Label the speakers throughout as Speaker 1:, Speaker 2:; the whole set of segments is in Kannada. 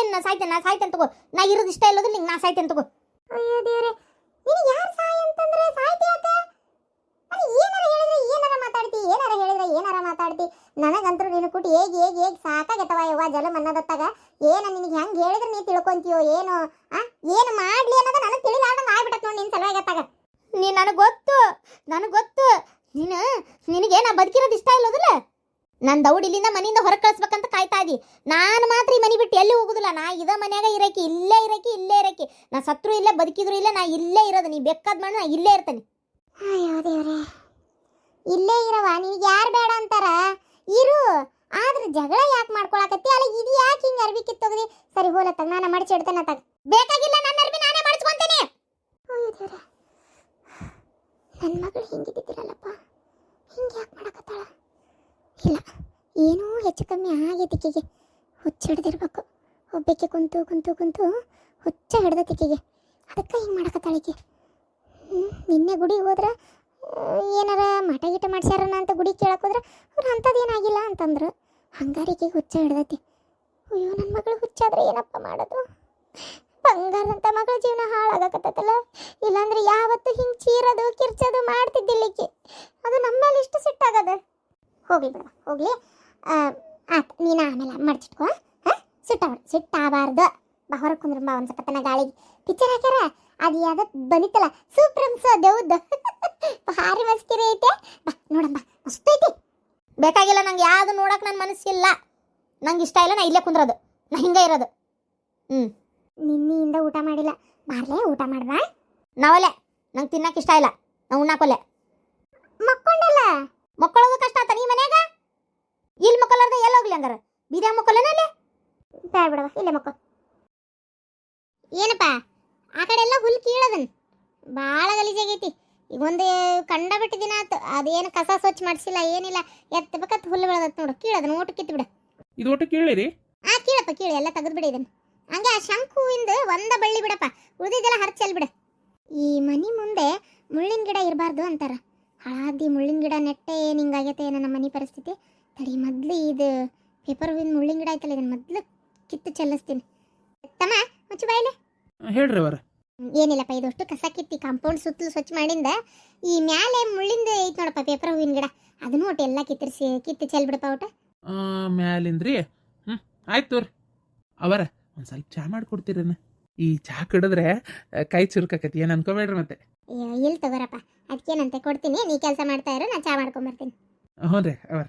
Speaker 1: ಏನ್ ನಾ ಸಾಯ್ತೇನೆ ತಗೋ. ನಾ ಇರೋದು ಇಷ್ಟ ಇಲ್ಲೋದು ನಿಂಗೆ ನಾ ಸಾಯ್ತೇನೆ ತಗೋ.
Speaker 2: ಅಯ್ಯೋ ದೇವ್ರೆ, ನೀನು ಯಾರು ಸಾಯ್ ಅಂತಂದ್ರೆ ಸಾಯ್ತಿ ಯಾಕೆ? ಅರೆ ಏನಾರ ಹೇಳಿದ್ರೆ ಏನಾರ ಮಾತಾಡ್ತಿ. ನನಗಂತೂ ನೀನು ಕೂಟಿ ಹೇಗೆ ಸಾಕಾಗತ್ತವ ಯವ್ವ. ಜಲ ಮನ್ನದತ್ತಾಗ ಏನ ನಿನಗೆ ಹೆಂಗೆ ಹೇಳಿದ್ರೆ ನೀ ತಿಳ್ಕೊಂತೀಯೋ ಏನು ಏನು ಮಾಡ್ಲಿ ಅನ್ನೋದು ನನಗೆ ತಿಳಿಲಾರ್ದಂಗೆ ಆಗ್ಬಿಟ್ಟತ್ ನೋಡಿ ನಿನ್ನ ಸಲುವಾಗತ್ತಾಗ.
Speaker 1: ನನಗೆ ಗೊತ್ತು ನಿನಗೆ ನಾ ಬದುಕಿರೋದು ಇಷ್ಟ ಇಲ್ಲೋದಿಲ್ಲ. ನನ್ನ ದೌಡಿಲಿಂದ ಮನೆಯಿಂದ ಹೊರಗೆ ಕಳಿಸ್ಬೇಕಂತ ಕಾಯ್ತಾ ಇದ್ದಿ. ನಾನು ಮಾತ್ರ ಈ ಮನೆ ಬಿಟ್ಟು ಎಲ್ಲಿ ಹೋಗುದಿಲ್ಲ. ನಾ ಇದ ಮನ್ಯಾಗ ಇಲ್ಲೇ ಇರಕ್ಕೆ. ನಾ ಸತ್ರು ಇಲ್ಲೇ ಬದುಕಿದ್ರು ಇಲ್ಲೇ, ನಾ ಇಲ್ಲೇ ಇರೋದು. ನೀ ಬೇಕಾದ್ ಮಾಡಿ ನಾ ಇಲ್ಲೇ ಇರ್ತೇನೆ.
Speaker 2: ಅಯ್ಯೋ ದೇವ್ರೆ, ಇಲ್ಲೇ ಇರವ. ನಿನಗೆ ಯಾರು ಬೇಡ ಅಂತಾರ? ಇರು. ಆದ್ರೆ ಜಗಳ ಯಾಕೆ ಮಾಡ್ಕೊಳಕತ್ತಿ? ಅಲ್ಲ ಇದು ಯಾಕೆ ಹಿಂಗೆ ಅರ್ಬಿ ಕಿತ್ತೋಗದಿ? ಸರಿ ಹೋಲತ್ತಾಗ ನಾನು ಮಡಿಚಿಡ್ತೇನೆ ಅತ್ತಾಗ.
Speaker 1: ಬೇಕಾಗಿಲ್ಲ, ನನ್ನ ಅರ್ಬಿ ನಾನೇ ಮಾಡಿಸ್ಕೊಂತೇನೆ.
Speaker 2: ಅಯ್ಯೋ ದೇವ್ರೆ, ನನ್ನ ಮಗಳು ಹಿಂಗಿದ್ದಿದ್ದಿರಲ್ಲಪ್ಪ. ಹಿಂಗೆ ಯಾಕೆ ಮಾಡಕತ್ತಾಳ? ಇಲ್ಲ, ಏನೋ ಹೆಚ್ಚು ಕಮ್ಮಿ ಆಗೈತಿ ಈಕೆಗೆ. ಹುಚ್ಚ ಹಿಡ್ದಿರ್ಬೇಕು. ಒಬ್ಬಕ್ಕೆ ಕುಂತು ಹುಚ್ಚ ಹಿಡ್ದೈತಿ ಈಕೆಗೆ. ಅದಕ್ಕೆ ಹಿಂಗೆ ಮಾಡಕತ್ತಾಳಿಕೆ. ನಿನ್ನೆ ಗುಡಿಗೆ ಹೋದ್ರೆ ಏನಾರ ಮಠ ಗಿಟ ಮಾಡ್ಸ್ಯಾರನ ಅಂತ ಗುಡಿ ಕೇಳಕ್ಕೆ ಹೋದ್ರೆ ಅವ್ರು ಅಂಥದ್ದು ಏನಾಗಿಲ್ಲ ಅಂತಂದ್ರು. ಹಂಗಾರೆ ಈಕೆಗೆ ಹುಚ್ಚ ಹಿಡ್ದೈತಿ. ಅಯ್ಯೋ, ನನ್ನ ಮಗಳು ಹುಚ್ಚಾದ್ರೆ ಏನಪ್ಪ ಮಾಡೋದು? ಬಂಗಾರದಂಥ ಮಗಳ ಜೀವನ ಹಾಳಾಗಕತ್ತಲ್ಲ. ಇಲ್ಲಾಂದ್ರೆ ಯಾವತ್ತು ಹಿಂಗೆ ಚೀರೋದು ಕಿರ್ಚೋದು ಮಾಡ್ತಿದ್ದಿಲ್ಲ ಈಕೆ. ಅದು ನಮ್ಮ ಮೇಲೆ ಇಷ್ಟು ಸಿಟ್ಟಾಗದ. ಹೋಗ್ಲಿ ಬಿಡ, ಹೋಗ್ಲಿ. ಆಯ್ತು, ನೀನು ಆಮೇಲೆ ಮಡ್ಚಿಟ್ಕೋ. ಸಿಟ್ಟಾಗಬಾರ್ದು. ಬಾ ಹೊರಗೆ ಕುಂದ್ರ ಬಾ. ಒಂದು ಸಕತ್ತನ ಗಾಳಿಗೆ ಪಿಕ್ಚರ್ ಹಾಕ್ಯಾರ. ಅದು ಯಾವ್ದು ಬಂದಿತ್ತಲ್ಲ, ಸೂಪ್ರಮ್ಸ್ ದೇವ್ದು. ಭಾರಿ ಮಸ್ಕಿರಿ ಐತೆ. ಬಾ ನೋಡಮ್ಮ, ಮಸ್ತ್ ಐತಿ.
Speaker 1: ಬೇಕಾಗಿಲ್ಲ, ನಂಗೆ ಯಾವುದು ನೋಡಕ್ಕೆ ನನ್ನ ಮನಸ್ಸಿಲ್ಲ. ನಂಗೆ ಇಷ್ಟ ಇಲ್ಲ. ನಾ ಇಲ್ಲೇ ಕುಂದ್ರೋದು. ನಾ ಹಿಂಗೆ ಇರೋದು.
Speaker 2: ನಿನ್ನೆಯಿಂದ ಊಟ ಮಾಡಿಲ್ಲ. ಬಾರ್ಲೆ ಊಟ ಮಾಡ್ಬಾ.
Speaker 1: ನಾವಲ್ಲೇ, ನಂಗೆ ತಿನ್ನಕ್ಕೆ ಇಷ್ಟ ಇಲ್ಲ. ನಾ ಉಣ್ಣಾಕೊಲ್ಲೆ.
Speaker 2: ಮಕ್ಕೊಂಡಲ್ಲ.
Speaker 1: ಮಕ್ಕಳೋದು ಕಷ್ಟ ಆತ ನೀ ಮನ್ಯಾಗ. ಇಲ್ಲಿ ಮಕ್ಕಳಾರ್ದ ಎಲ್ಲ ಹೋಗ್ಲಿ ಹಂಗಾರ? ಬೀದ್ಯಾಗ ಮಕ್ಕಳೇನಲ್ಲಿ
Speaker 2: ಬೇಡ ಬಿಡವ, ಇಲ್ಲೇ ಮಕ್ಕಳು. ಏನಪ್ಪ ಆ ಕಡೆ ಎಲ್ಲ ಹುಲ್ ಕೀಳದನ್ ಭಾಳ ಗಲೀಜಾಗೈತಿ. ಈಗ ಒಂದು ಕಂಡಬಿಟ್ಟು ದಿನ ಆಯ್ತು. ಅದೇನು ಕಸ ಸ್ವಚ್ಛ ಮಾಡಿಸಿಲ್ಲ, ಏನಿಲ್ಲ. ಎತ್ತಬೇಕತ್ ಹುಲ್ಲು ಬೆಳೆದತ್ ನೋಡು. ಕೀಳದನ್ ಓಟು ಕಿತ್ತು ಬಿಡ.
Speaker 3: ಇದು ಒಟ್ಟು ಕೀಳಿರಿ.
Speaker 2: ಕೀಳಪ್ಪ, ಕೀಳು. ಎಲ್ಲ ತೆಗೆದು ಬಿಡ ಇದನ್ನ. ಹಂಗೆ ಆ ಶಂಕು ಹೂವಿಂದ ಒಂದ ಬಳ್ಳಿ ಬಿಡಪ್ಪ, ಉಳಿದಿದ್ದೆಲ್ಲ ಹರ್ಚಲ್ ಬಿಡ. ಈ ಮನಿ ಮುಂದೆ ಮುಳ್ಳಿನ ಗಿಡ ಇರಬಾರ್ದು ಅಂತಾರ. ಹಾದಿ ಮುಳ್ಳಿನ ಗಿಡ ನೆಟ್ಟೆ ಏನು ಹಿಂಗಾಗೈತೆ ಏನೋ ನಮ್ಮ ಮನೆ ಪರಿಸ್ಥಿತಿ. ತಡಿ, ಮೊದ್ಲು ಇದು ಪೇಪರ್ ಹೂವಿನ ಮುಳ್ಳಿನ ಗಿಡ ಐತಲ್ಲ, ಇದನ್ನ ಮೊದ್ಲು ಕಿತ್ತು ಚೆಲ್ಲಿಸ್ತೀನಿ. ತಮ್ಮ ಮುಚ್ಚು ಬಾಯಿಲೆ.
Speaker 3: ಹೇಳ್ರಿ ಅವರ.
Speaker 2: ಏನಿಲ್ಲಪ್ಪ, ಇದಷ್ಟು ಕಸ ಕಿತ್ತಿ ಕಾಂಪೌಂಡ್ ಸುತ್ತಲೂ ಸ್ವಚ್ಛ ಮಾಡಿಂದ ಈ ಮ್ಯಾಲೆ ಮುಳ್ಳಿಂದ ಐತೆ ನೋಡಪ್ಪ ಪೇಪರ್ ಹೂವಿನ ಗಿಡ. ಅದನ್ನು ಒಟ್ಟು ಎಲ್ಲ ಕಿತ್ತು ಚೆಲ್ಬಿಡಪ್ಪ ಊಟ
Speaker 3: ಮ್ಯಾಲಿಂದ್ರಿ. ಆಯ್ತು ತೋರಿ ಅವರ. ಒಂದು ಸ್ವಲ್ಪ ಚಹಾ ಮಾಡಿಕೊಡ್ತೀರನ? ಈ ಚಹಾ ಕುಡಿದ್ರೆ ಕೈ ಚುರುಕಕತಿ, ಏನು ಅನ್ಕೋಬೇಡ್ರಿ ಮತ್ತೆ.
Speaker 2: ಇಲ್ಲಿ ತಗೋರಪ್ಪ, ಅದಕ್ಕೇನಂತೆ ಕೊಡ್ತೀನಿ. ನೀ ಕೆಲಸ ಮಾಡ್ತಾ ಇರೋ, ನಾನು ಚಹಾ ಮಾಡ್ಕೊಂಬರ್ತೀನಿ.
Speaker 3: ಹ್ಞೂ ರೀ ಅವರ.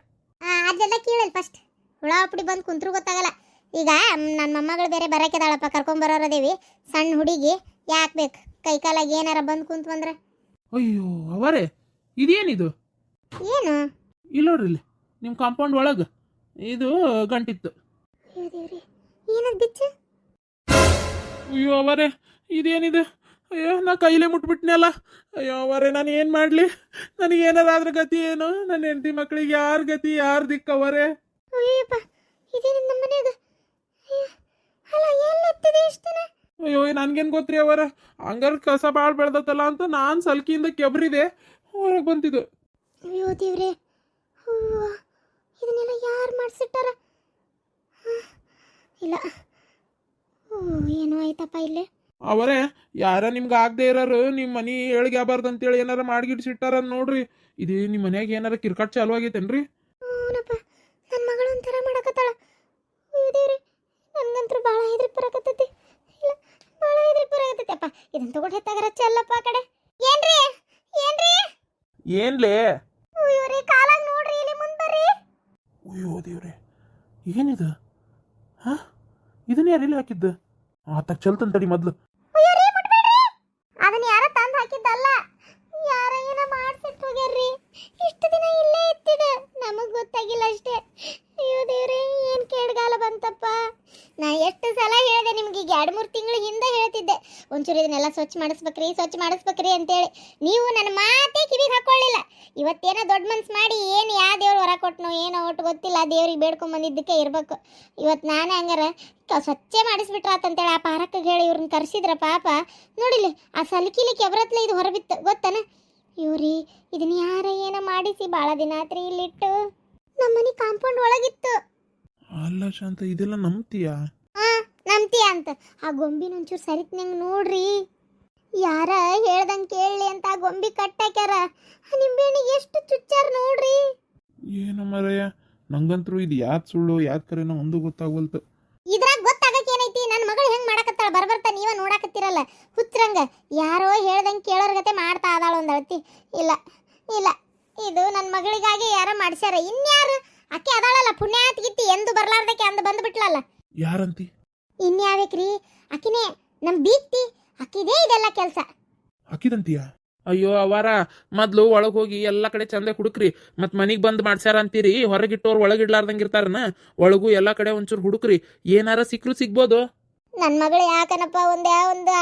Speaker 2: ಅದೆಲ್ಲ ಕೀಳಲ್ ಫಸ್ಟ್. ಹುಳ ಹುಪ್ಪಡಿ ಬಂದು ಕುಂತ್ರು ಗೊತ್ತಾಗಲ್ಲ. ಈಗ ನನ್ನ ಮೊಮ್ಮಗಳು ಬೇರೆ ಬರೋಕೆದಾಳಪ್ಪ, ಕರ್ಕೊಂಬರೋರದೇವಿ. ಸಣ್ಣ ಹುಡುಗಿ ಯಾಕೆ ಬೇಕು? ಕೈ ಕಾಲಾಗಿ ಏನಾರ ಬಂದು ಕುಂತು ಬಂದ್ರೆ.
Speaker 3: ಅಯ್ಯೋ ಅವರೇ, ಇದೇನಿದು?
Speaker 2: ಏನು
Speaker 3: ಇಲ್ಲ ನೋಡ್ರಿ, ಇಲ್ಲಿ ನಿಮ್ಮ ಕಾಂಪೌಂಡ್ ಒಳಗೆ ಇದು ಗಂಟಿತ್ತು.
Speaker 2: ಏನದು ಬಿಚ್ಚು?
Speaker 3: ಅಯ್ಯೋ ಅವರೇ, ಇದೇನಿದೆ? ಅಯ್ಯೋ, ನಾ ಕೈಲೇ ಮುಟ್ಬಿಟ್ನಲ್ಲ. ಅಯ್ಯೋ ಅವರೇ, ನಾನು ಏನು ಮಾಡಲಿ? ನನಗೆ ಏನಾರಾದ್ರ ಗತಿ ಏನು? ನನ್ನ ಹೆಂಡತಿ ಮಕ್ಕಳಿಗೆ ಯಾರ ಗತಿ, ಯಾರು ದಿಕ್ಕವರೇ?
Speaker 2: ಅಯ್ಯಪ್ಪ, ಇದೇನು ನಮ್ಮ ಮನೆಯಾಗ? ಅಲ್ಲ, ಎಲ್ಲೆತ್ತಿದೆ ಇಷ್ಟು ದಿನ?
Speaker 3: ಅಯ್ಯೋ, ನನ್ಗೇನು ಗೊತ್ತ್ರಿ ಅವರ. ಹಂಗಾರ ಕಸ ಭಾಳ ಬೆಳ್ದತ್ತಲ್ಲ ಅಂತ ನಾನು ಸಲ್ಕಿಯಿಂದ ಕೆಬ್ರಿದೆ, ಹೊರಗೆ ಬಂತಿದ್ದು.
Speaker 2: ಅಯ್ಯೋ ದೇವ್ರೆ, ಇದನ್ನೆಲ್ಲ ಯಾರು ಮಾಡಿಸಿಟ್ಟಾರ? ಇಲ್ಲ, ಏನೋ ಆಯ್ತಪ್ಪ ಇಲ್ಲೇ.
Speaker 3: ಅವರೇ, ಯಾರ ನಿಮ್ಗೆ ಆಗದೆ ಇರೋರು ನಿಮ್ಮ ಮನೆ ಏಳಿಗೆ ಆಗ್ಬಾರ್ದು ಅಂತೇಳಿ ಏನಾರ ಮಾಡಿಗಿಡ್ಸಿಟ್ಟಾರ ನೋಡ್ರಿ. ಇದೇ ನಿಮ್ಮ ಮನ್ಯಾಗ ಏನಾರ ಕಿರ್ಕಾಟ್ ಚಾಲು ಆಗೈತೇನ್ರಿ?
Speaker 2: ಹ್ಞೂನಪ್ಪ, ನನ್ನ ಮಗಳು ಒಂಥರ ಮಾಡಕತ್ತಾಳ. ಅಯ್ಯೋ ದೇವ್ರಿ, ನನಗಂತೂ ಭಾಳ ಹೆದರಿಕೆ ಬರಕತ್ತೈತಿ. ಇಲ್ಲ, ಭಾಳ ಹೆದರಿಕೆ ಬರಕತ್ತೈತಿ ಅಪ್ಪ. ಇದನ್ನ ತಗೊಂಡು ಹೆತ್ತಾಗರ ಚೆಲ್ಲಪ್ಪ ಆ ಕಡೆ. ಏನ್ರಿ
Speaker 3: ಏನ್ಲೇ?
Speaker 2: ಅಯ್ಯೋ ರೀ, ಕಾಲಾಗ ನೋಡ್ರಿ, ಇಲ್ಲಿ ಮುಂದೆ ಬರ್ರಿ.
Speaker 3: ಅಯ್ಯೋ ದೇವ್ರೆ, ಏನಿದು? ಹಾ, ಇದನ್ನ ಯಾರು ಇಲ್ಲಿ ಹಾಕಿದ್ದು? ಆತ ಚಲ್ತನ್ ತಡಿ ಮೊದ್ಲು.
Speaker 2: ಅಯ್ಯೋ ರೀ, ಮುಟ್ಬೇಡ್ರಿ. ಅದನ್ನ ಯಾರ ತಂದು ಹಾಕಿದ್ದಲ್ಲ, ಯಾರ ಏನೋ ಮಾಡಿಸಿಟ್ಟು ಹೋಗ್ಯಾರ್ರಿ. ಇಷ್ಟು ದಿನ ಇಲ್ಲೇ ಇತ್ತಿದೆ, ನಮಗ್ ಗೊತ್ತಾಗಿಲ್ಲ ಅಷ್ಟೇ. ಅಯ್ಯೋ ದೇವ್ರೆ, ಏನ್ ಕೇಡ್ಗಾಲ ಬಂತಪ್ಪ. ನಾ ಎಷ್ಟು ಸಲ ಹೇಳಿದೆ ನಿಮ್ಗೆ, ಈಗ 2-3 ತಿಂಗಳ ಹಿಂದೆ ಹೇಳ್ತಿದ್ದೆ, ಒಂಚೂರು ಇದನ್ನೆಲ್ಲ ಸ್ವಚ್ಛ ಮಾಡಿಸ್ಬೇಕ್ರಿ ಅಂತೇಳಿ. ನೀವು ನನ್ನ ಮಾತೇ ಕಿವಿಗೆ ಹಾಕೊಳ್ಳಿಲ್ಲ. ಇವತ್ತೇನೋ ದೊಡ್ಡ ಮನ್ಸು ಮಾಡಿ ಏನು ಯಾವ ದೇವ್ರು ಹೊರ ಕೊಟ್ಟನೋ ಏನೋ ಒಟ್ಟು ಗೊತ್ತಿಲ್ಲ, ದೇವ್ರಿಗೆ ಬೇಡ್ಕೊಂಡ್ ಬಂದಿದ್ದಕ್ಕೆ ಇರ್ಬೇಕು. ಇವತ್ತು ನಾನೇ ಹಂಗಾರ ಸ್ವಚ್ಛ ಮಾಡಿಸ್ಬಿಟ್ರಾತಂತೇಳಿ ಆ ಪಾರಕ್ಕೆ ಹೇಳಿ ಇವ್ರನ್ನ ಕರೆಸಿದ್ರ. ಪಾಪ ನೋಡಿಲಿ, ಆ ಸಲಿಕಿಲಿ ಕೆಬ್ರತ್ಲೆ ಇದು ಹೊರಬಿತ್ತು ಗೊತ್ತನ. ಇವ್ರಿ, ಇದನ್ನ ಯಾರ ಏನೋ ಮಾಡಿಸಿ ಭಾಳ ದಿನ ಆತ್ರಿ ಇಲ್ಲಿಟ್ಟು. ನಮ್ಮನೆ ಕಾಂಪೌಂಡ್ ಒಳಗಿತ್ತು.
Speaker 3: ಅಲ್ಲ ಶಾಂತ, ಇದೆಲ್ಲ ನಂಬ್ತೀಯಾ?
Speaker 2: ನಾ ನಂಬ್ತೀಯ ಅಂತ ಆ ಗೊಂಬಿನ ಒಂಚೂರು ಸರಿತ್ನಂಗೆ ನೋಡ್ರಿ. ಯಾರ ಹೇಳ್ದಂಗೆ ಕೇಳಲಿ ಅಂತ ಆ ಗೊಂಬಿ ಕಟ್ಟಾಕ್ಯಾರ. ಆ ನಿಂಬೆಹಣ್ಣಿಗೆ ಎಷ್ಟು ಚುಚ್ಚಾರ ನೋಡ್ರಿ.
Speaker 3: ಏನು ಮರಯ್ಯ, ನಂಗಂತರೂ ಇದು ಯಾವ್ದು ಸುಳ್ಳು ಯಾವ್ದು ಕರೆನೋ ಒಂದು ಗೊತ್ತಾಗವಲ್ತು.
Speaker 2: ಇದ್ರಾಗ ಗೊತ್ತಾಗಕ್ಕೆ ಏನೈತಿ? ನನ್ನ ಮಗಳು ಹೆಂಗ್ ಮಾಡಕತ್ತಾಳ ಬರ್ಬರ್ತಾ ನೀವ ನೋಡಾಕತ್ತಿರಲ್ಲ ಹುಚ್ರಂಗ. ಯಾರೋ ಹೇಳ್ದಂಗೆ ಕೇಳೋರ್ ಗತೆ ಮಾಡ್ತಾ ಅದಾಳ ಒಂದಳತಿ. ಇಲ್ಲ ಇಲ್ಲ, ಇದು ನನ್ನ ಮಗಳಿಗಾಗಿ ಯಾರ ಮಾಡ್ಸ್ಯಾರ. ಇನ್ಯಾರು? ಅಕ್ಕಿ ಅದಾಳಲ್ಲ ಪುಣ್ಯಾತ್ಗಿತ್ತಿ, ಎಂದು ಬರ್ಲಾರ್ದಕ್ಕೆ ಅಂದು ಬಂದ್ಬಿಟ್ಲಲ್ಲ.
Speaker 3: ಯಾರಂತಿ?
Speaker 2: ಇನ್ಯಾವೇಕ್ರಿ? ಅಕ್ಕಿನೇ ನಮ್ ಬೀಗ್ತಿ. ಅಕ್ಕಿದೇ ಇದೆಲ್ಲ ಕೆಲಸ.
Speaker 3: ಹಾಕಿದಂತೀಯ? ಅಯ್ಯೋ ಅವಾರ, ಮೊದ್ಲು ಒಳಗೆ ಹೋಗಿ ಎಲ್ಲ ಕಡೆ ಚಂದ ಹುಡುಕ್ರಿ. ಮತ್ ಮನಿಗ್ ಬಂದ್ ಮಾಡ್ಸ್ಯಾರ ಅಂತೀರಿ, ಹೊರಗಿಟ್ಟೋರು ಒಳಗಿಡ್ಲಾರ್ದಂಗ ಇರ್ತಾರನ. ಒಳಗೂ ಎಲ್ಲಾ ಕಡೆ ಒಂಚೂರು ಹುಡುಕ್ರಿ, ಏನಾರ ಸಿಕ್ರು ಸಿಗ್ಬೋದು.
Speaker 2: ನನ್ನ ಮಗಳು ಯಾಕನಪ್ಪ ಒಂದು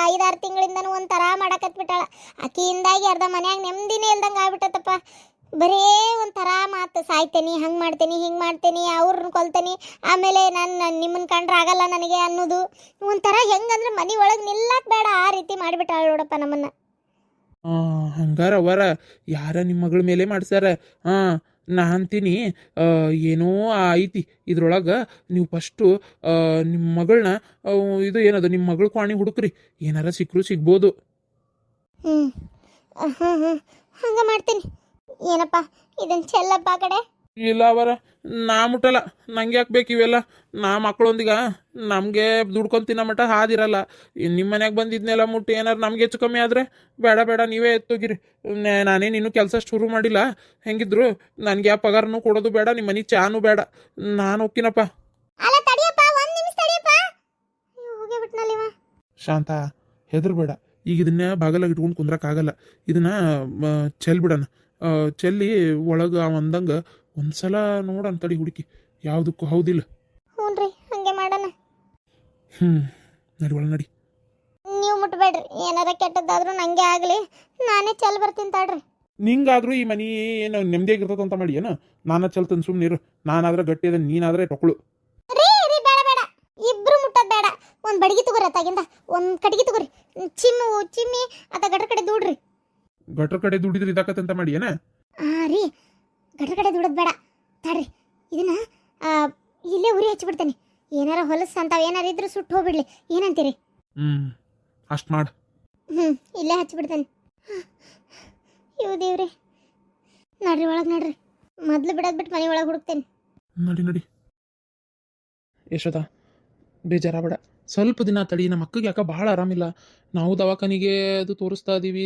Speaker 2: 5-6 ತಿಂಗಳಿಂದನೂ ಒಂಥರ ಮಾಡಕತ್ಬಿಟ್ಟಾಳ. ಅಕ್ಕಿಯಿಂದಾಗಿ ಅರ್ಧ ಮನ್ಯಾಗ ನೆಮ್ಮದಿನೇ ಇಲ್ದಂಗೆ ಆಗ್ಬಿಟ್ಟತ್ತಪ್ಪ. ಬರೇ ಒಂಥರ ಮಾತು, ಸಾಯ್ತೇನಿ, ಹಂಗೆ ಮಾಡ್ತೇನಿ, ಹಿಂಗೆ ಮಾಡ್ತೇನಿ, ಅವ್ರನ್ನ ಕೊಲ್ತೇನಿ, ಆಮೇಲೆ ನಾನು ನಿಮ್ಮನ್ನ ಕಂಡ್ರೆ ಆಗಲ್ಲ ನನಗೆ ಅನ್ನೋದು. ಒಂಥರ ಹೆಂಗಂದ್ರೆ ಮನೆ ಒಳಗೆ ನಿಲ್ಲಕ್ ಬೇಡ ಆ ರೀತಿ ಮಾಡಿಬಿಟ್ಟಾಳ ನೋಡಪ್ಪ ನಮ್ಮನ್ನ.
Speaker 3: ಹಂಗಾರ ಅವರ ಯಾರ ನಿಮ್ಮ ಮಗಳ ಮೇಲೆ ಮಾಡ್ಸ್ಯಾರ. ನಾ ಅಂತೀನಿ, ಏನೋ ಐತಿ ಇದ್ರೊಳಗೆ. ನೀವು ಫಸ್ಟು ನಿಮ್ಮ ಮಗಳನ್ನ ಇದು ಏನದು ನಿಮ್ಮ ಮಗಳ ಕ್ವಾಣಿ ಹುಡುಕ್ರಿ, ಏನಾರ ಸಿಕ್ಕರು ಸಿಗ್ಬೋದು.
Speaker 2: ಹಂಗೆ ಮಾಡ್ತೀನಿ. ಏನಪ್ಪ ಇದನ್ನ ಚೆಲ್ಲಪ್ಪ ಆ ಕಡೆ.
Speaker 3: ಇಲ್ಲ ಅವರ, ನಾ ಮುಟ್ಟಲ್ಲ, ನಂಗೆ ಯಾಕೆ ಬೇಕು ಇವೆಲ್ಲ. ನಾ ಮಕ್ಕಳೊಂದಿಗ ನಮಗೆ ದುಡ್ಕೊಂತಿನ ಮಟ್ಟ ಹಾದಿರಲ್ಲ. ನಿಮ್ಮ ಮನ್ಯಾಗ ಬಂದಿದ್ನೆಲ್ಲ ಮುಟ್ಟಿ ಏನಾರು ನಮ್ಗೆ ಹೆಚ್ಚು ಕಮ್ಮಿ ಆದರೆ ಬೇಡ ಬೇಡ, ನೀವೇ ಎತ್ತೋಗಿರಿ. ನಾನೇನು ಇನ್ನೂ ಕೆಲಸ ಶುರು ಮಾಡಿಲ್ಲ. ಹೆಂಗಿದ್ರು ನನಗೆ ಆ ಪಗಾರನೂ ಕೊಡೋದು ಬೇಡ, ನಿಮ್ಮ ಮನೆ ಚಾನು ಬೇಡ. ನಾನು ಹೋಗ್ತೀನಪ್ಪ.
Speaker 2: ಅಲ್ಲ ತಡಿಯಪ್ಪ, 1 ನಿಮಿಷ ತಡಿಯಪ್ಪ. ಹೋಗೇ ಬಿಟ್ನಲ್ಲಿವ.
Speaker 3: ಶಾಂತ, ಹೆದರ್ಬೇಡ. ಈಗ ಇದನ್ನ ಬಾಗಲಾಗ ಇಟ್ಕೊಂಡು ಕುಂದ್ರಕ್ಕಾಗಲ್ಲ. ಇದನ್ನ ಚೆಲ್ಬಿಡಣ. ಚೆಲ್ಲಿ ಒಳಗೆ ಅಂದಂಗೆ ಒಂದ್ಸಲ ನೋಡೋಣ ತಡಿ ಹುಡುಕಿ, ಯಾವುದಕ್ಕೂ ಹೌದಿಲ್ಲ.
Speaker 2: ಹ್ಞೂನ್ರಿ, ಹಂಗೆ ಮಾಡೋಣ.
Speaker 3: ನಡಿ ಒಳಗೆ ನಡಿ.
Speaker 2: ನೀವು ಮುಟ್ಬೇಡ್ರಿ, ಏನಾರ ಕೆಟ್ಟದ್ದಾದ್ರೂ ನಂಗೆ ಆಗಲಿ, ನಾನೇ ಚೆಲ್ ಬರ್ತೀನಿ ತಡ್ರಿ.
Speaker 3: ನಿಂಗಾದ್ರೂ ಈ ಮನಿ ಏನು ನೆಮ್ಮದಿಯಾಗಿರ್ತದ ಅಂತ ಮಾಡಿ ಏನು? ನಾನ ಚೆಲ್ತನ್ ಸುಮ್ಮನಿರು. ನಾನಾದ್ರೆ ಗಟ್ಟಿ ಅದ, ನೀನಾದ್ರೆ ಟೊಕ್ಳು.
Speaker 2: ರೀ ರೀ, ಬೇಡ ಬೇಡ, ಇಬ್ರು ಮುಟ್ಟೋದು ಬೇಡ. ಒಂದು ಬಡಗಿ ತಗೋರಿ, ಅತ್ತಾಗಿಂದ ಒಂದು ಕಟ್ಗಿ ತಗೋರಿ, ಚಿಮ್ಮಿ ಅತ್ತ ಗಟ್ರ ಕಡೆ ದೂಡ್ರಿ.
Speaker 3: ಗಟ್ರ ಕಡೆ ದುಡಿದ್ರೆ ಇದಾಕತ್ತಂತ ಮಾಡಿ ಏನ?
Speaker 2: ರೀ, ಗಟ್ರ ಕಡೆ ದುಡೋದು ಬೇಡ ತಡ್ರಿ. ಇದನ್ನ ಇಲ್ಲೇ ಉರಿ ಹಚ್ಚಿಬಿಡ್ತೇನೆ. ಏನಾರ ಹೊಲಸು ಅಂತಾವ ಏನಾರ ಇದ್ರೆ ಸುಟ್ಟು ಹೋಗ್ಬಿಡ್ಲಿ. ಏನಂತೀರಿ?
Speaker 3: ಅಷ್ಟು ಮಾಡು.
Speaker 2: ಇಲ್ಲೇ ಹಚ್ಚಿಬಿಡ್ತೇನೆ. ಇವು ದೇವ್ರಿ, ನಡ್ರಿ ಒಳಗೆ ನಡ್ರಿ. ಮೊದ್ಲು ಬಿಡೋದು ಬಿಟ್ಟು ಮನೆ ಒಳಗೆ ಹುಡುಕ್ತೇನೆ.
Speaker 3: ನಡಿ ನಡಿ. ಯಶೋದ, ಬೇಜಾರಾಗಬೇಡ, ಸ್ವಲ್ಪ ದಿನ ತಡಿ. ನಮ್ಮ ಅಕ್ಕಗೆ ಯಾಕೆ ಭಾಳ ಆರಾಮಿಲ್ಲ. ನಾವು ದವಾಖಾನಿಗೆ ಅದು ತೋರಿಸ್ತಾ ಇದೀವಿ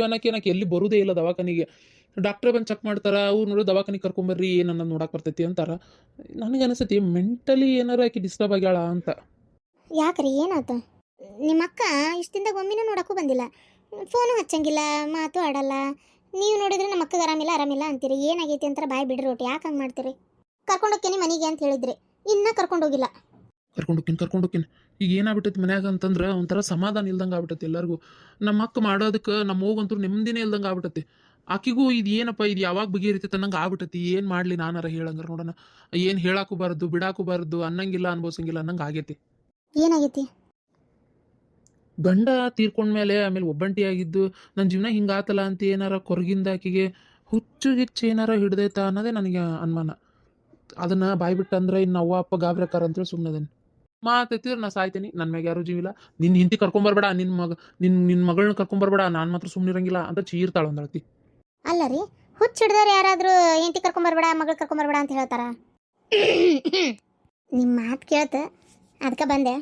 Speaker 3: ಅನ್ನೋಕೆ ನನಗೆ ಎಲ್ಲಿ ಬರೋದೇ ಇಲ್ಲ ದವಾಖಾನಿಗೆ. ಡಾಕ್ಟ್ರೇ ಬಂದು ಚೆಕ್ ಮಾಡ್ತಾರೆ, ಅವ್ರು ನೋಡಿ ದವಾಖಾನಿಗೆ ಕರ್ಕೊಂಬರ್ರಿ, ಏನನ್ನ ನೋಡಕ್ಕೆ ಬರ್ತೈತಿ ಅಂತಾರೆ. ನನಗೆ ಅನಿಸ್ತೈತಿ ಮೆಂಟಲಿ ಏನಾರ ಆಕೆ ಡಿಸ್ಟರ್ಬ್ ಆಗ್ಯಾಳ ಅಂತ.
Speaker 2: ಯಾಕ್ರಿ, ಏನಾಯ್ತು? ನಿಮ್ಮ ಅಕ್ಕ ಇಷ್ಟಿಂದ ಒಮ್ಮಿನೂ ನೋಡಕ್ಕೂ ಬಂದಿಲ್ಲ, ಫೋನು ಹಚ್ಚಂಗಿಲ್ಲ, ಮಾತು ಆಡಲ್ಲ. ನೀವು ನೋಡಿದ್ರೆ ನಮ್ಮ ಅಕ್ಕಗೆ ಆರಾಮಿಲ್ಲ ಅಂತೀರಿ. ಏನಾಗೈತಿ ಅಂತಾರೆ, ಬಾಯ್ ಬಿಡ್ರಿ ಒಟ್ಟು. ಯಾಕೆ ಹಂಗೆ ಮಾಡ್ತೀರಿ? ಕರ್ಕೊಂಡೋಗ್ತೀನಿ ಮನೆಗೆ ಅಂತ ಹೇಳಿದ್ರಿ, ಇನ್ನೂ ಕರ್ಕೊಂಡೋಗಿಲ್ಲ.
Speaker 3: ಕರ್ಕೊಂಡೋಕ್ಕಿನ್ ಈಗ ಏನಾಗ್ಬಿಟ್ಟೈತಿ ಮನ್ಯಾಗ ಅಂತಂದ್ರೆ ಒಂಥರ ಸಮಾಧಾನ ಇಲ್ದಂಗೆ ಆಗ್ಬಿಟ್ಟೈತಿ ಎಲ್ಲರಿಗೂ. ನಮ್ಮ ಅಕ್ಕ ಮಾಡೋದಕ್ಕೆ ನಮ್ಮ ಹೋಗಂತೂ ನೆಮ್ಮದಿನೇ ಇಲ್ದಂಗೆ ಆಗ್ಬಿಟ್ಟೈತಿ. ಆಕಿಗೂ ಇದು ಏನಪ್ಪ, ಇದು ಯಾವಾಗ ಬಗೆಹರಿತೈತೆ ಅನ್ನಂಗೆ ಆಗ್ಬಿಟ್ಟೈತಿ. ಏನು ಮಾಡಲಿ ನಾನಾರ ಹೇಳಂಗಾರ ನೋಡೋಣ. ಏನು ಹೇಳಾಕು ಬಾರದು, ಬಿಡಾಕು ಬಾರದು, ಅನ್ನಂಗಿಲ್ಲ ಅನ್ಬೋಸಂಗಿಲ್ಲ ಅನ್ನಂಗೆ ಆಗೈತಿ.
Speaker 2: ಏನಾಗೈತಿ?
Speaker 3: ಗಂಡ ತೀರ್ಕೊಂಡ್ಮೇಲೆ ಆಮೇಲೆ ಒಬ್ಬಂಟಿಯಾಗಿದ್ದು ನನ್ನ ಜೀವನ ಹಿಂಗಾತಲ್ಲ ಅಂತ ಏನಾರ ಕೊರಗಿಂದ ಆಕಿಗೆ ಹುಚ್ಚು ಏನಾರ ಹಿಡ್ದೈತ ಅನ್ನೋದೇ ನನಗೆ ಅನುಮಾನ. ಅದನ್ನು ಬಾಯ್ಬಿಟ್ಟಂದ್ರೆ ಇನ್ನು ಅವ್ವ ಅಪ್ಪ ಗಾಬ್ರಕಾರ ಅಂತೇಳಿ ಸುಮ್ಮನದೇನು ಮಾತೈತಿದ್ರೆ ನಾ ಸಾಯ್ತೀನಿ. ನನ್ನ ಮ್ಯಾಗ ಯಾರು ಜೀವಿಲ್ಲ. ನಿನ್ನ ಹಿಂತಿ ಕರ್ಕೊಂಬರ್ಬೇಡ, ನಿನ್ನ ಮಗಳನ್ನ ಕರ್ಕೊಂಬರ್ಬೇಡ, ನಾನು ಮಾತ್ರ ಸುಮ್ಮನಿರಂಗಿಲ್ಲ ಅಂತ ಚೀರ್ತಾಳ ಒಂದಳತಿ.
Speaker 2: ಅಲ್ಲ ರೀ, ಹುಚ್ಚು ಹಿಡ್ದವ್ರು ಯಾರಾದರೂ ಹೆಂಡತಿ ಕರ್ಕೊಂಬರ್ಬೇಡ, ಮಗಳು ಕರ್ಕೊಂಬರ್ಬೇಡ ಅಂತ ಹೇಳ್ತಾರ? ನಿಮ್ಮ ಮಾತು ಕೇಳ್ತು, ಅದಕ್ಕೆ ಬಂದೆ.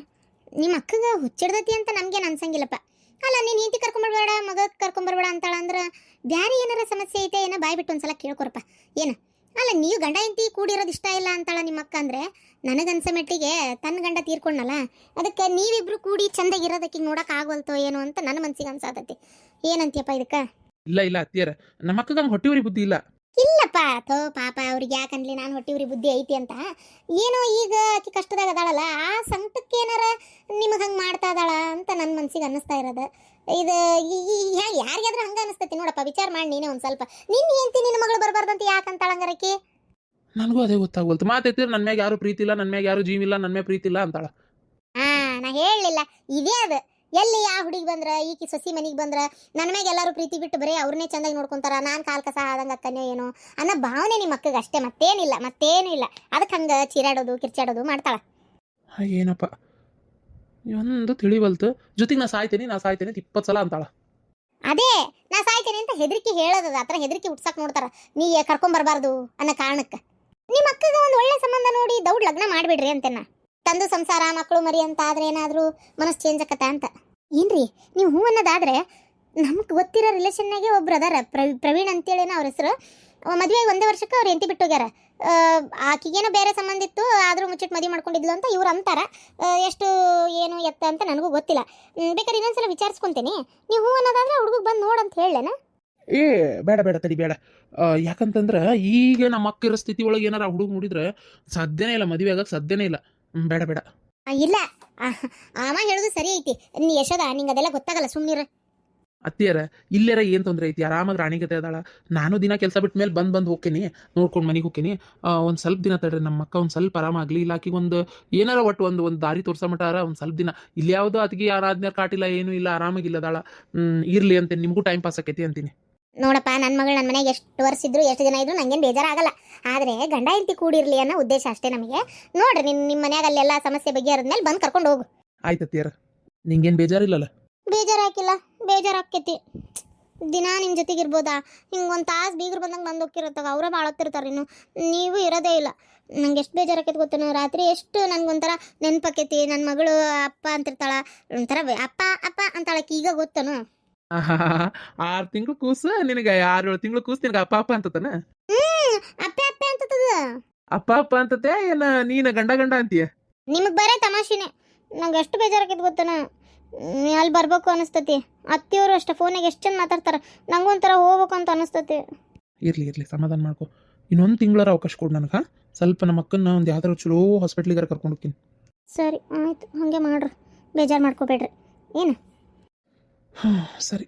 Speaker 2: ನಿಮ್ಮ ಅಕ್ಕಗೆ ಹುಚ್ಚಿಡ್ದತಿ ಅಂತ ನಮ್ಗೇನು ಅನ್ಸಂಗಿಲ್ಲಪ್ಪ. ಅಲ್ಲ, ನೀನು ಹೆಂಡತಿ ಕರ್ಕೊಂಬರ್ಬೇಡ, ಮಗ ಕರ್ಕೊಂಬರ್ಬೇಡ ಅಂತಾಳ ಅಂದ್ರೆ ಬ್ಯಾರೆ ಏನಾರ ಸಮಸ್ಯೆ ಐತೆ ಏನೋ ಬಾಯ್ ಬಿಟ್ಟು ಒಂದ್ಸಲ ಕೇಳ್ಕೊರಪ್ಪ. ಏನು? ಅಲ್ಲ, ನೀವು ಗಂಡ ಹೆಂಡತಿ ಕೂಡಿರೋದು ಇಷ್ಟ ಇಲ್ಲ ಅಂತಾಳ ನಿಮ್ಮ ಅಕ್ಕ ಅಂದರೆ, ನನಗನ್ಸೋ ಮೆಟ್ಟಿಗೆ ತನ್ನ ಗಂಡ ತೀರ್ಕೊಂಡಲ್ಲ, ಅದಕ್ಕೆ ನೀವಿಬ್ರು ಕೂಡಿ ಚಂದಾಗಿರೋದಕ್ಕೆ ನೋಡಕ್ಕೆ ಆಗವಲ್ತೋ ಏನೋ ಅಂತ ನನ್ನ ಮನ್ಸಿಗೆ ಅನ್ಸಾತತಿ. ಏನಂತೀಯಪ್ಪ ಇದಕ್ಕೆ?
Speaker 3: ಇಲ್ಲ ಅತ್ತಿಯರ, ನಮ್ಮ ಅಕ್ಕಗೆ ಹಂಗೆ ಹೊಟ್ಟಿವ್ರಿ ಬುದ್ಧಿ ಇಲ್ಲ.
Speaker 2: ಇಲ್ಲಪ್ಪ, ಥೋ ಪಾಪ, ಅವ್ರಿಗೆ ಯಾಕನ್ಲಿ ನಾನು ಹೊಟ್ಟಿವ್ರಿ ಬುದ್ಧಿ ಐತಿ ಅಂತ. ಏನೋ ಈಗ ಆಕಿ ಕಷ್ಟದಾಗ ಅದಾಳಲ್ಲ, ಆ ಸಂಕಟಕ್ಕೆ ಏನಾರ ನಿಮಗೆ ಹಂಗೆ ಮಾಡ್ತಾ ಇದ್ದಾಳ ಅಂತ ನನ್ನ ಮನ್ಸಿಗೆ ಅನ್ನಿಸ್ತಾ ಇರೋದು. ಇದು ಯಾರಿಗಾದ್ರೂ ಹಂಗೆ ಅನಿಸ್ತೈತಿ ನೋಡಪ್ಪ, ವಿಚಾರ ಮಾಡಿ ನೀನೇ ಒಂದು ಸ್ವಲ್ಪ. ನಿನ್ನ ಹೆಂಡತಿ ನಿನ್ನ ಮಗಳು ಬರಬಾರ್ದಂತ ಯಾಕಂತಾಳ ಹಂಗಾರಕ್ಕೆ?
Speaker 3: ನನಗೂ ಅದೇ ಗೊತ್ತಾಗ್ವಲ್ತು. ಮಾತೈತಿದ್ರೆ ನನ್ನ ಮ್ಯಾಗ ಯಾರು ಪ್ರೀತಿ ಇಲ್ಲ, ನನ್ನ ಮ್ಯಾಗ ಯಾರು ಜೀವ ಇಲ್ಲ, ನನ್ನ ಮ್ಯಾಗ ಪ್ರೀತಿ ಇಲ್ಲ ಅಂತಾಳ.
Speaker 2: ನಾ ಹೇಳಲಿಲ್ಲ ಇದೇ ಅದು. ಎಲ್ಲಿ ಯಾವ ಹುಡುಗಿ ಬಂದ್ರೆ, ಈಕಿ ಸೊಸಿ ಮನೆಗೆ ಬಂದ್ರೆ ನನ್ನ ಮ್ಯಾಗ ಎಲ್ಲರೂ ಪ್ರೀತಿ ಬಿಟ್ಟು ಬರೀ ಅವ್ರನ್ನೇ ಚಂದಾಗಿ ನೋಡ್ಕೊಂತಾರ, ನಾನು ಕಾಲ್ ಕಸ ಆದಂಗೆ ಅಕ್ಕನೋ ಏನೋ ಅನ್ನೋ ಭಾವನೆ ನಿಮ್ಮ ಅಕ್ಕಗೆ ಅಷ್ಟೇ, ಮತ್ತೇನು ಇಲ್ಲ. ಅದಕ್ಕೆ ಹಂಗೆ ಚೀರಾಡೋದು ಕಿರ್ಚಾಡೋದು ಮಾಡ್ತಾಳ.
Speaker 3: ಏನಪ್ಪ, ಒಂದು ತಿಳಿವಲ್ತು ಜೊತೆಗೆ ನಾ ಸಾಯ್ತೇನೆ ಅಂತ 20 ಸಲ ಅಂತಾಳ.
Speaker 1: ಅದೇ ನಾ ಸಾಯ್ತೇನೆ ಅಂತ ಹೆದರಿಕೆ ಹೇಳೋದದ ಆ ಥರ ಹೆದರಿಕೆ ಹುಟ್ಸಕ್ ನೋಡ್ತಾರ ನೀ ಕರ್ಕೊಂಬರ್ಬಾರ್ದು ಅನ್ನೋ ಕಾರಣಕ್ಕೆ. ನಿಮ್ಮ ಅಕ್ಕಗೆ ಒಂದು ಒಳ್ಳೆ ಸಂಬಂಧ ನೋಡಿ ದೌಡ್ ಲಗ್ನ ಮಾಡಿಬಿಡ್ರಿ ಅಂತೇನ. ತಂದು ಸಂಸಾರ ಮಕ್ಕಳು ಮರಿ ಅಂತ ಆದ್ರೆ ಏನಾದರೂ ಮನಸ್ಸು ಚೇಂಜ್ ಆಕತ್ತ ಅಂತ. ಏನ್ರಿ ನೀವು ಹೂ ಅನ್ನೋದಾದ್ರೆ ನಮ್ಗೆ ಗೊತ್ತಿರೋ ರಿಲೇಷನ್ನಾಗೆ ಒಬ್ರು ಅದಾರ, ಪ್ರವೀಣ್ ಅಂತೇಳಿನ ಅವ್ರ ಹೆಸರು. ಮದುವೆ 1 ವರ್ಷಕ್ಕೆ ಅವ್ರು ಎಂತಿ ಬಿಟ್ಟು ಹೋಗ್ಯಾರ. ಆಕಿಗೇನೋ ಬೇರೆ ಸಂಬಂಧ ಇತ್ತು, ಆದರೂ ಮುಚ್ಚಿಟ್ಟು ಮದುವೆ ಮಾಡ್ಕೊಂಡಿದ್ಲು ಅಂತ ಇವ್ರು ಅಂತಾರ. ಎಷ್ಟು ಏನು ಎತ್ತ ಅಂತ ನನಗೂ ಗೊತ್ತಿಲ್ಲ. ಬೇಕಾದ್ರೆ ಇನ್ನೊಂದ್ಸಲ ವಿಚಾರಿಸ್ಕೊಂತೀನಿ. ನೀವು ಹೂ ಅನ್ನೋದಾದ್ರೆ ಹುಡುಗಗೆ ಬಂದು ನೋಡಂತ ಹೇಳೇನ?
Speaker 3: ಏ ಬೇಡ ತಡಿ ಬೇಡ. ಯಾಕಂತಂದ್ರೆ ಈಗ ನಮ್ಮ ಅಕ್ಕಿರೋ ಸ್ಥಿತಿ ಒಳಗೆ ಏನಾರ ಹುಡುಗ ನೋಡಿದ್ರೆ ಸಾಧ್ಯನೇ ಇಲ್ಲ, ಮದುವೆ ಆಗಕ್ಕೆ ಸಾಧ್ಯನೇ ಇಲ್ಲ. ಬೇಡ.
Speaker 1: ಇಲ್ಲ ಆಮ ಹೇಳೋದು ಸರಿ ಐತಿ. ನೀ ಯಶೋದ ನಿಂಗೆ ಅದೆಲ್ಲ ಗೊತ್ತಾಗಲ್ಲ, ಸುಮ್ಮನಿರ.
Speaker 3: ಅತ್ತಿಯರ ಇಲ್ಲೇರ ಏನು ತೊಂದರೆ ಐತಿ, ಆರಾಮಾಗಿ ರಾಣಿಗತೆ ಅದಾಳ. ನಾನು ದಿನ ಕೆಲಸ ಬಿಟ್ಟ ಮೇಲೆ ಬಂದು ಹೋಗ್ತೀನಿ, ನೋಡ್ಕೊಂಡು ಮನೆಗೆ ಹೋಗ್ತೀನಿ. ಒಂದು ಸ್ವಲ್ಪ ದಿನ ತಡ್ರಿ, ನಮ್ಮ ಅಕ್ಕ ಒಂದು ಸ್ವಲ್ಪ ಆರಾಮಾಗಲಿ. ಇಲ್ಲ ಆಕಿಗೆ ಒಂದು ಏನಾರ ಒಟ್ಟು ಒಂದು ದಾರಿ ತೋರ್ಸೋ ಮಟಾರ ಒಂದು ಸ್ವಲ್ಪ ದಿನ. ಇಲ್ಲಿ ಯಾವುದೋ ಅದಕ್ಕೆ ಯಾರಾದ್ಮೇಲೆ ಕಾಟಿಲ್ಲ, ಏನೂ ಇಲ್ಲ, ಆರಾಮಾಗಿಲ್ಲ ಅದಾಳ. ಇರಲಿ ಅಂತ ನಿಮಗೂ ಟೈಮ್ ಪಾಸ್ ಆಕೈತಿ ಅಂತೀನಿ.
Speaker 1: ನೋಡಪ್ಪ, ನನ್ನ ಮಗಳು ನನ್ನ ಮನೆಗೆ ಎಷ್ಟು ವರ್ಷ ಇದ್ರು ಎಷ್ಟು ಜನ ಇದ್ರು ನಂಗೇನು ಬೇಜಾರಾಗಲ್ಲ. ಆದರೆ ಗಂಡ ಹೆಂಡತಿ ಕೂಡಿರಲಿ ಅನ್ನೋ ಉದ್ದೇಶ ಅಷ್ಟೇ ನಮಗೆ. ನೋಡ್ರಿ ನಿಮ್ಮ ಮನ್ಯಾಗ ಅಲ್ಲೆಲ್ಲ ಸಮಸ್ಯೆ ಬಗೆಹರಿದ್ಮೇಲೆ ಬಂದು ಕರ್ಕೊಂಡು ಹೋಗು.
Speaker 3: ಆಯ್ತು ಅತ್ತಿಯರ, ನಿಂಗೇನು ಬೇಜಾರಿಲ್ಲಲ್ಲ?
Speaker 1: ಬೇಜಾರಾಕಿಲ್ಲ, ಬೇಜಾರಾಕೈತಿ. ದಿನ ನಿಮ್ಮ ಜೊತೆಗಿರ್ಬೋದಾ? ಹಿಂಗೆ ಒಂದು ತಾಸು ಬೀಗರು ಬಂದಂಗೆ ಬಂದು ಹೋಗಿರತ್ತಾಗ ಅವರೇ ಭಾಳತ್ತಿರ್ತಾರೆ. ಇನ್ನು ನೀವು ಇರೋದೇ ಇಲ್ಲ. ನಂಗೆ ಎಷ್ಟು ಬೇಜಾರಾಕೈತಿ ಗೊತ್ತೇನೋ, ರಾತ್ರಿ ಎಷ್ಟು ನನಗೊಂಥರ ನೆನಪಾಕೈತಿ. ನನ್ನ ಮಗಳು ಅಪ್ಪ ಅಂತಿರ್ತಾಳ, ಒಂಥರ ಅಪ್ಪ ಅಂತಾಳಕ್ಕೆ ಈಗ ಗೊತ್ತನು.
Speaker 3: 6 ತಿಂಗಳು ಕೂಸು ನಿನಗೆ, 6-7 ತಿಂಗಳು ಕೂಸು ನಿನಗೆ ಅಪ್ಪ ಅಂತತನ?
Speaker 1: ಅಪ್ಪೆ ಅಂತದ.
Speaker 3: ಅಪ್ಪ ಅಂತತೆ ಏನ ನೀನು ಗಂಡ ಅಂತೀಯ?
Speaker 1: ನಿಮಗೆ ಬರೇ ತಮಾಷೆನೆ. ನಂಗೆ ಎಷ್ಟು ಬೇಜಾರಾಕೈತಿ ಗೊತ್ತನ. ಅಲ್ಲಿ ಬರ್ಬೇಕು ಅನಿಸ್ತತಿ. ಅತ್ತಿಯವರು ಅಷ್ಟೇ ಫೋನಿಗೆ ಎಷ್ಟು ಚಂದ ಮಾತಾಡ್ತಾರೆ. ನಂಗೂ ಒಂಥರ ಹೋಗ್ಬೇಕು ಅಂತ ಅನಿಸ್ತತಿ.
Speaker 3: ಇರ್ಲಿ ಸಮಾಧಾನ ಮಾಡ್ಕೊ. ಇನ್ನೊಂದು ತಿಂಗಳರ ಅವಕಾಶ ಕೊಡು ನನಗೆ. ಸ್ವಲ್ಪ ನಮ್ಮ ಅಕ್ಕನ್ನ ಒಂದು ಯಾವ್ದಾರು ಚಲೋ ಹಾಸ್ಪಿಟ್ಲಿಗಾರ ಕರ್ಕೊಂಡು ಹೋಗ್ತೀನಿ.
Speaker 1: ಸರಿ ಆಯ್ತು, ಹಾಗೆ ಮಾಡ್ರಿ. ಬೇಜಾರು ಮಾಡ್ಕೋಬೇಡ್ರಿ ಏನು.
Speaker 3: ಸರಿ.